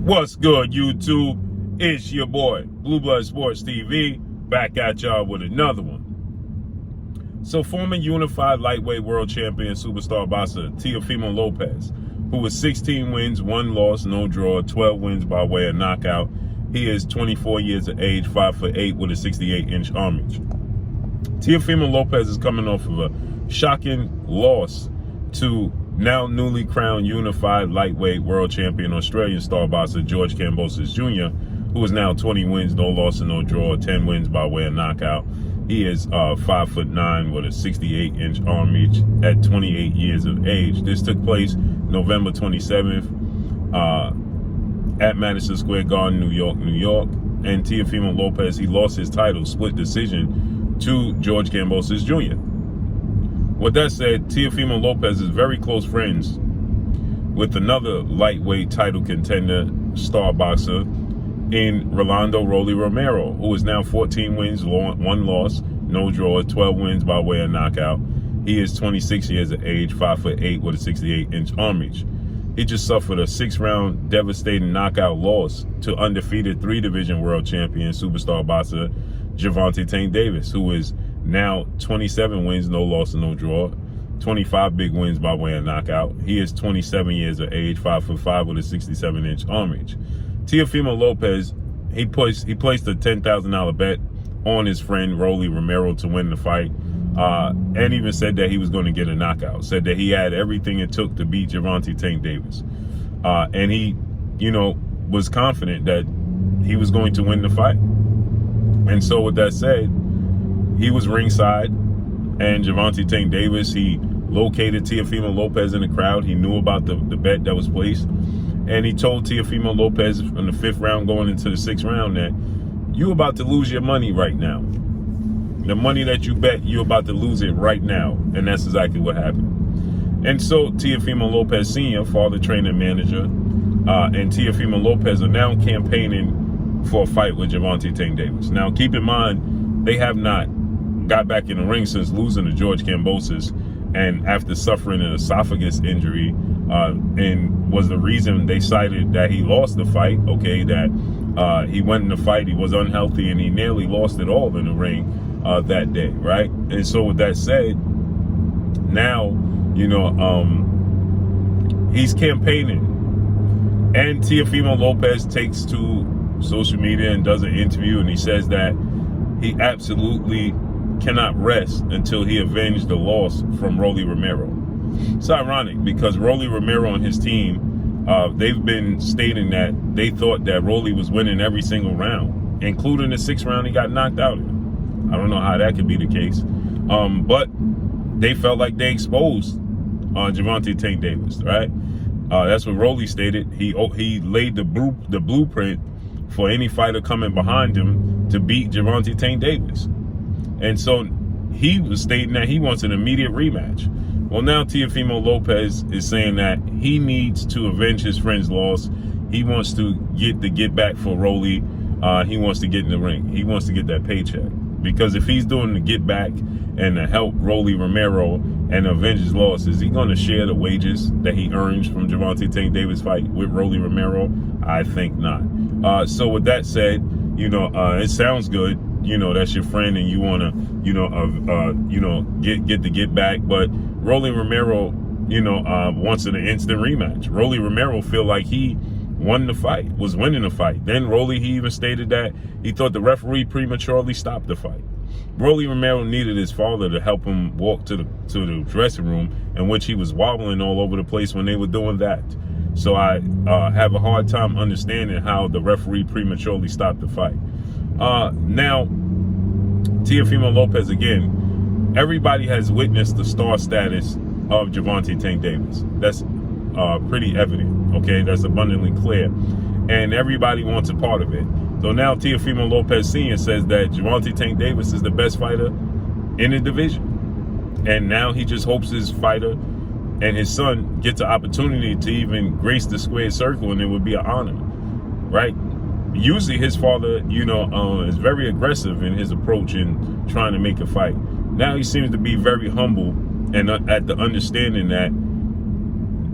What's good, YouTube? It's your boy, Blue Blood Sports TV, back at y'all with another one. So former unified lightweight world champion superstar boxer Teofimo Lopez, who was 16 wins, 1 loss, no draw, 12 wins by way of knockout. He is 24 years of age, 5'8" with a 68-inch arm reach. Teofimo Lopez is coming off of a shocking loss to now newly crowned unified lightweight world champion Australian star boxer George Kambosos Jr., who is now 20 wins, no loss and no draw, 10 wins by way of knockout. He is 5'9" with a 68-inch arm reach at 28 years of age. This took place November 27th at Madison Square Garden, New York. And Teofimo Lopez, he lost his title split decision to George Kambosos Jr. With that said, Teofimo Lopez is very close friends with another lightweight title contender star boxer in Romero, who is now 14 wins, 1 loss, no draw, 12 wins by way of knockout. He is 26 years of age, 5'8" with a 68-inch arm reach. He just suffered a 6-round devastating knockout loss to undefeated 3-division world champion superstar boxer Gervonta Tank Davis, who is now 27 wins, no loss and no draw, 25 big wins by way of knockout. He is 27 years of age, 5'5" with a 67-inch arm reach. Teofimo Lopez, he placed a $10,000 bet on his friend Ramero to win the fight, and even said that he was going to get a knockout. Said that he had everything it took to beat Gervonta Tank Davis, and he, was confident that he was going to win the fight. And so, with that said, he was ringside, and Gervonta Tank Davis, he located Teofimo Lopez in the crowd. He knew about the bet that was placed. And he told Teofimo Lopez in the 5th round going into the 6th round that you're about to lose your money right now. The money that you bet, you're about to lose it right now. And that's exactly what happened. And so Teofimo Lopez Sr., father, trainer, manager, and Teofimo Lopez are now campaigning for a fight with Gervonta Tank Davis. Now, keep in mind, they have not got back in the ring since losing to George Kambosos, and after suffering an esophagus injury, and was the reason they cited that he lost the fight, that he went in the fight, he was unhealthy, and he nearly lost it all in the ring that day, right? And so with that said, now, he's campaigning, and Teofimo Lopez takes to social media and does an interview, and he says that he absolutely cannot rest until he avenged the loss from Romero. It's ironic because Romero and his team, they've been stating that they thought that Rolly was winning every single round, including the 6th round he got knocked out in. I don't know how that could be the case, but they felt like they exposed Gervonta Tank Davis, right? That's what Rolly stated. He laid the blueprint for any fighter coming behind him to beat Gervonta Tank Davis. And so he was stating that he wants an immediate rematch. Well, now Teofimo Lopez is saying that he needs to avenge his friend's loss. He wants to get back for Rolly. He wants to get in the ring. He wants to get that paycheck. Because if he's doing the get back and to help Romero and avenge his loss, is he going to share the wages that he earns from Gervonta Tank Davis' fight with Romero? I think not. So with that said, it sounds good. That's your friend and you want to, get back. But Romero, wants an instant rematch. Romero feel like he won the fight, was winning the fight. Then he even stated that he thought the referee prematurely stopped the fight. Romero needed his father to help him walk to the dressing room, in which he was wobbling all over the place when they were doing that. So I have a hard time understanding how the referee prematurely stopped the fight. Now, Teofimo Lopez, again, everybody has witnessed the star status of Gervonta Tank Davis. That's pretty evident, that's abundantly clear. And everybody wants a part of it. So now Teofimo Lopez Sr. says that Gervonta Tank Davis is the best fighter in the division. And now he just hopes his fighter and his son gets an opportunity to even grace the squared circle, and it would be an honor, right? Usually his father, is very aggressive in his approach in trying to make a fight. Now he seems to be very humble and at the understanding that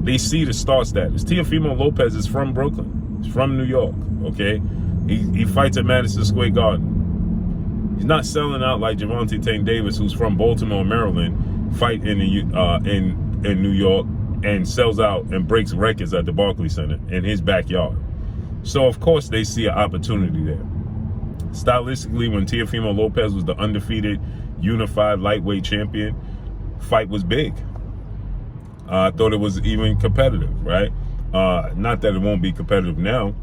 they see the star status. Teofimo Lopez is from Brooklyn. He's from New York, okay? He fights at Madison Square Garden. He's not selling out like Gervonta Tank Davis, who's from Baltimore, Maryland, fight in New York and sells out and breaks records at the Barclays Center in his backyard. So, of course, they see an opportunity there. Stylistically, when Teofimo Lopez was the undefeated, unified lightweight champion, fight was big. I thought it was even competitive, right? Not that it won't be competitive now.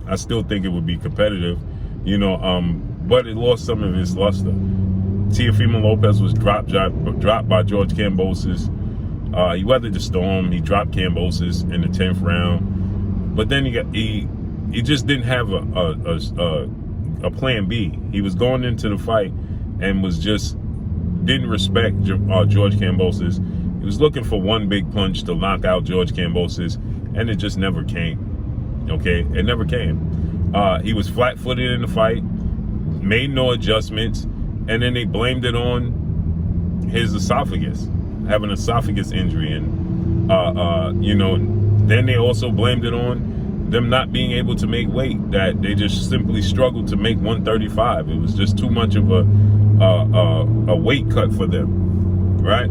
I still think it would be competitive, you know, but it lost some of its luster. Teofimo Lopez was dropped by George Kambosos. He weathered the storm. He dropped Kambosos in the 10th round, but then he just didn't have a plan B. He was going into the fight and didn't respect George Kambosos. He was looking for one big punch to knock out George Kambosos, and it just never came. Okay, it never came. He was flat-footed in the fight, made no adjustments, and then they blamed it on his esophagus, having an esophagus injury, and you know, then they also blamed it on them not being able to make weight, that they just simply struggled to make 135. It was just too much of a weight cut for them, right?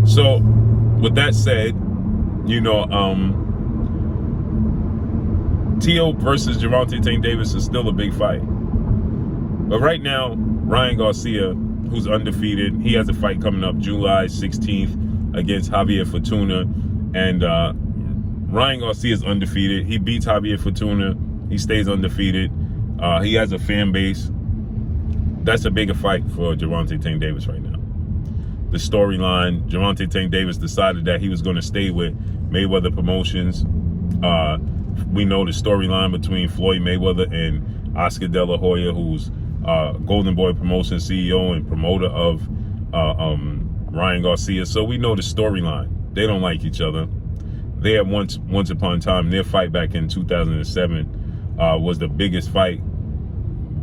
So with that said, you know, Teo versus Gervonta Tank Davis is still a big fight. But right now, Ryan Garcia, who's undefeated, he has a fight coming up July 16th against Javier Fortuna. And Ryan Garcia is undefeated. He beats Javier Fortuna. He stays undefeated. He has a fan base. That's a bigger fight for Gervonta Tank Davis right now. The storyline, Gervonta Tank Davis decided that he was going to stay with Mayweather Promotions. We know the storyline between Floyd Mayweather and Oscar De La Hoya, who's Golden Boy Promotions CEO and promoter of Ryan Garcia. So we know the storyline. They don't like each other. They had once upon a time, their fight back in 2007 was the biggest fight,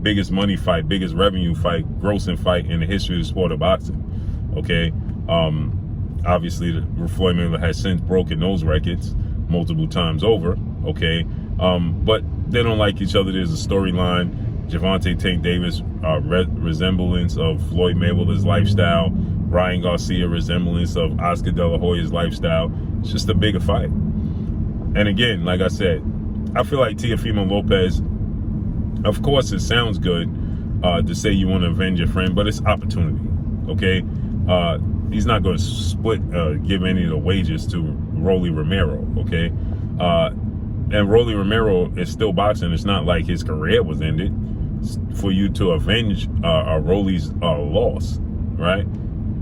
biggest money fight, biggest revenue fight, grossing fight in the history of the sport of boxing. Okay, obviously Floyd Mayweather has since broken those records multiple times over. Okay, but they don't like each other. There's a storyline. Gervonta Tank Davis resemblance of Floyd Mayweather's lifestyle. Ryan Garcia resemblance of Oscar De La Hoya's lifestyle. It's just a bigger fight. And again, like I said, I feel like Teofimo Lopez, of course it sounds good to say you want to avenge your friend, but it's opportunity. Okay, he's not going to give any of the wages to Rolly Ramero. Okay, and Rolly Ramero is still boxing. It's not like his career was ended. It's for you to avenge Rolly's loss, right?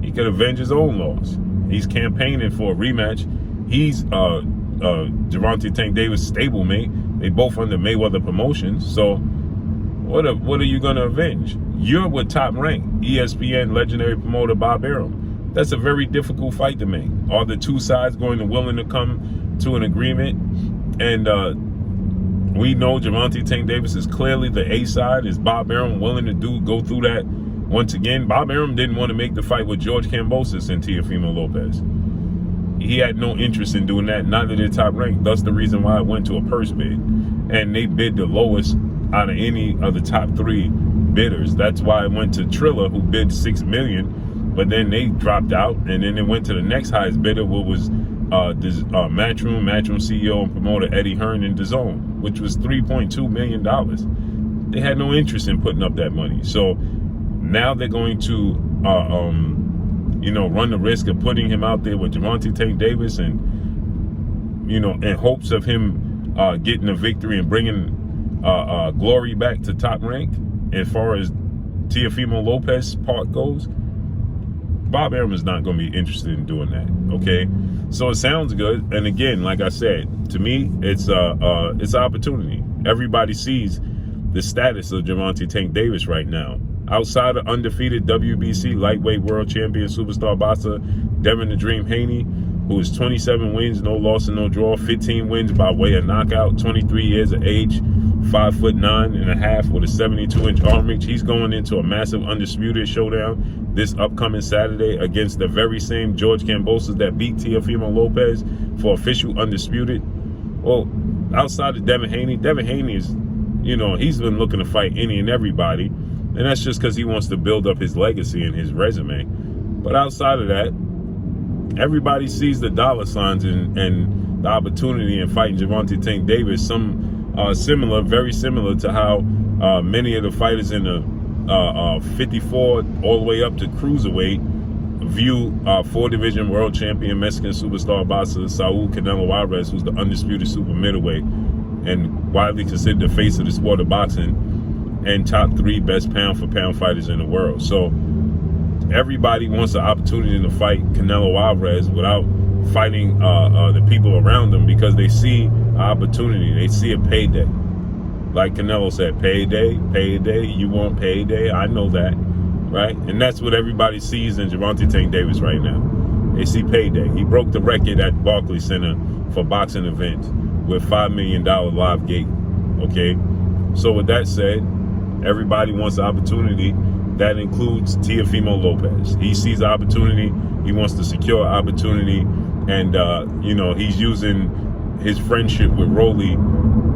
He could avenge his own loss. He's campaigning for a rematch. He's Gervonta Tank Davis' stablemate. They both under Mayweather Promotions. So what are you going to avenge? You're with Top Rank, ESPN legendary promoter Bob Arum. That's a very difficult fight to make. Are the two sides willing to come to an agreement? And we know Gervonta Tank Davis is clearly the A side. Is Bob Arum willing to go through that? Once again, Bob Arum didn't want to make the fight with George Kambosos and Teofimo Lopez. He had no interest in doing that, neither did Top Rank. That's the reason why it went to a purse bid. And they bid the lowest out of any of the top three bidders. That's why it went to Triller, who bid $6 million, but then they dropped out. And then it went to the next highest bidder, what was Matchroom CEO and promoter Eddie Hearn in DAZN, which was $3.2 million. They had no interest in putting up that money. So now they're going to, run the risk of putting him out there with Gervonta Tank Davis and, in hopes of him getting a victory and bringing glory back to Top Rank. As far as Teofimo Lopez part goes, Bob Arum is not going to be interested in doing that. Okay, so it sounds good. And again, like I said, to me, it's an opportunity. Everybody sees the status of Gervonta Tank Davis right now. Outside of undefeated WBC lightweight world champion superstar boxer Devin the Dream Haney, who is 27 wins, no loss and no draw, 15 wins by way of knockout, 23 years of age, 5'9.5" with a 72-inch arm reach. He's going into a massive undisputed showdown this upcoming Saturday against the very same George Kambosos that beat Teofimo Lopez for official undisputed. Well, outside of Devin Haney is, you know, he's been looking to fight any and everybody, and that's just because he wants to build up his legacy and his resume. But outside of that, everybody sees the dollar signs and the opportunity in fighting Gervonta Tank Davis. Some very similar to how many of the fighters in the 54 all the way up to cruiserweight view 4-division world champion Mexican superstar boxer Saul Canelo Alvarez, who's the undisputed super middleweight and widely considered the face of the sport of boxing and top 3 best pound for pound fighters in the world. So everybody wants the opportunity to fight Canelo Alvarez without fighting the people around them, because they see an opportunity. They see a payday. Like Canelo said, payday, you want payday? I know that, right? And that's what everybody sees in Gervonta Tank Davis right now. They see payday. He broke the record at Barclays Center for boxing events with $5 million live gate, okay? So with that said, everybody wants the opportunity. That includes Teofimo Lopez. He sees the opportunity. He wants to secure opportunity. And, you know, he's using his friendship with Rolly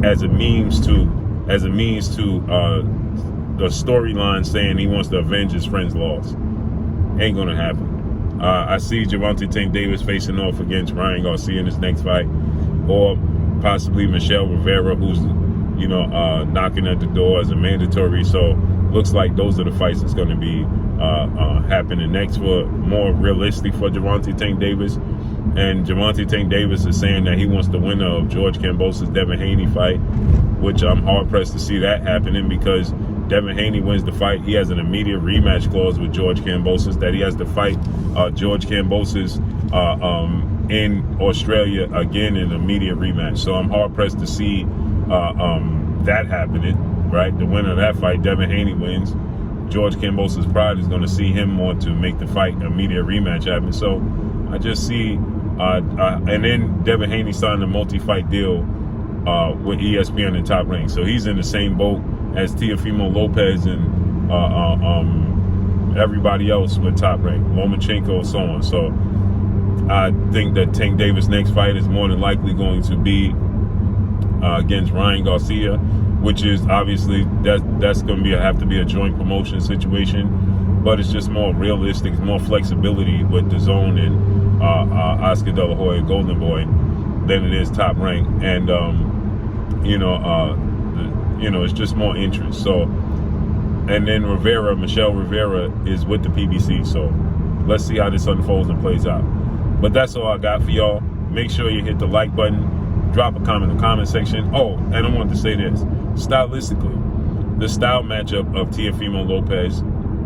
as a means to the storyline saying he wants to avenge his friend's loss. Ain't going to happen. I see Gervonta Tank Davis facing off against Ryan Garcia in his next fight, or possibly Michelle Rivera, who's, you know, knocking at the door as a mandatory. So looks like those are the fights that's going to be happening next, for more realistic for Gervonta Tank Davis. And Gervonta Tank Davis is saying that he wants the winner of George Kambosos' Devin Haney fight, which I'm hard pressed to see that happening, because Devin Haney wins the fight, he has an immediate rematch clause with George Kambosos, that he has to fight George Kambosos in Australia again in an immediate rematch. So I'm hard pressed to see that happening, right? The winner of that fight, Devin Haney, wins. George Kambosos' pride is going to see him more to make the fight immediate rematch happen. So I just see, and then Devin Haney signed a multi-fight deal with ESPN and Top Rank. So he's in the same boat as Teofimo Lopez and everybody else with Top Rank, Lomachenko, so on. So I think that Tank Davis' next fight is more than likely going to be against Ryan Garcia, which is obviously that's going to have to be a joint promotion situation, but it's just more realistic, it's more flexibility with the Zone and Oscar De La Hoya, Golden Boy, than it is Top Rank, and it's just more interest. So, and then Michelle Rivera is with the PBC. So let's see how this unfolds and plays out. But that's all I got for y'all. Make sure you hit the like button, drop a comment in the comment section. Oh, and I wanted to say this. Stylistically, the style matchup of Teofimo Lopez,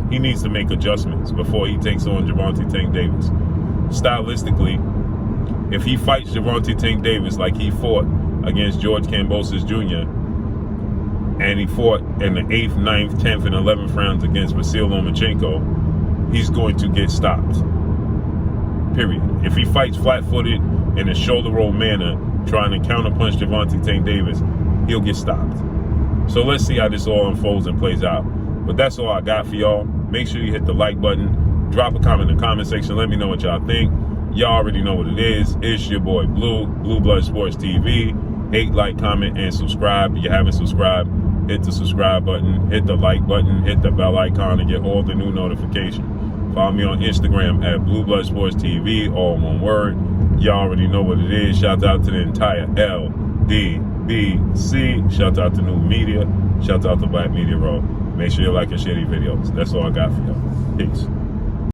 he needs to make adjustments before he takes on Gervonta Tank Davis. Stylistically, if he fights Gervonta Tank Davis like he fought against George Kambosos Jr., and he fought in the 8th, 9th, 10th, and 11th rounds against Vasyl Lomachenko, he's going to get stopped. Period. If he fights flat-footed in a shoulder roll manner, trying to counterpunch Gervonta Tank Davis, he'll get stopped. So let's see how this all unfolds and plays out. But that's all I got for y'all. Make sure you hit the like button, drop a comment in the comment section, let me know what y'all think. Y'all already know what it is. It's your boy Blue Blood Sports TV. Hate, like, comment, and subscribe. If you haven't subscribed, hit the subscribe button, hit the like button, hit the bell icon to get all the new notifications. Follow me on Instagram at Blue Blood Sports TV, all one word. Y'all already know what it is. Shout out to the entire LDBC. Shout out to New Media. Shout out to Black Media Row. Make sure you like and share these videos. That's all I got for y'all. Peace.